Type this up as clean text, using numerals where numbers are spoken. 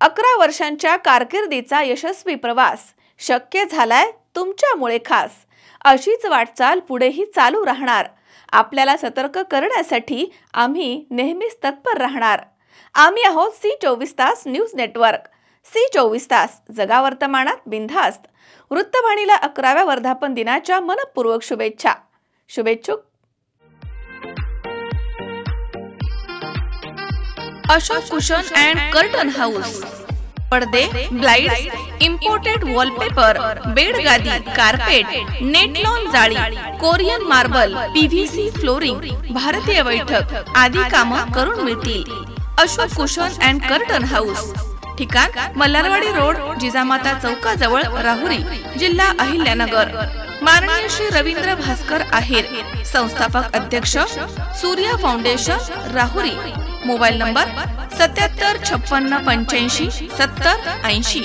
11 वर्षांच्या कारकिर्दीचा यशस्वी प्रवास शक्य झालाय तुमच्यामुळे खास। अशीच वाटचाल पुढेही चालू राहणार। आपल्याला सतर्क करण्यासाठी आम्ही नेहमीच तत्पर राहणार। आम्ही आहोत C24 तास न्यूज नेटवर्क। C24 तास जगा वर्तमानात बिनधास्त। वृत्तवाहिनीला 11व्या वर्धापन दिनाच्या मनपूर्वक शुभेच्छा। शुभेच्छुक Ashok cushion and curtain house. पडदे, ब्लाइंड्स, इम्पोर्टेड वॉलपेपर, बेड गादी, कार्पेट, नेट लॉन जाळी, कोरियन मार्बल, PVC फ्लोरिंग, भारतीय बैठक आदी कामं करून मिळतील। Ashok cushion and curtain house. ठिकाण मल्हारवाडी रोड, जिजामाता चौकाजवळ, राहुरी, जिल्हा अहिल्यानगर। माननीय श्री रवींद्र भास्कर आहेर, संस्थापक अध्यक्ष, Surya foundation, Rahuri. Mobile number 77 56 85 70 80।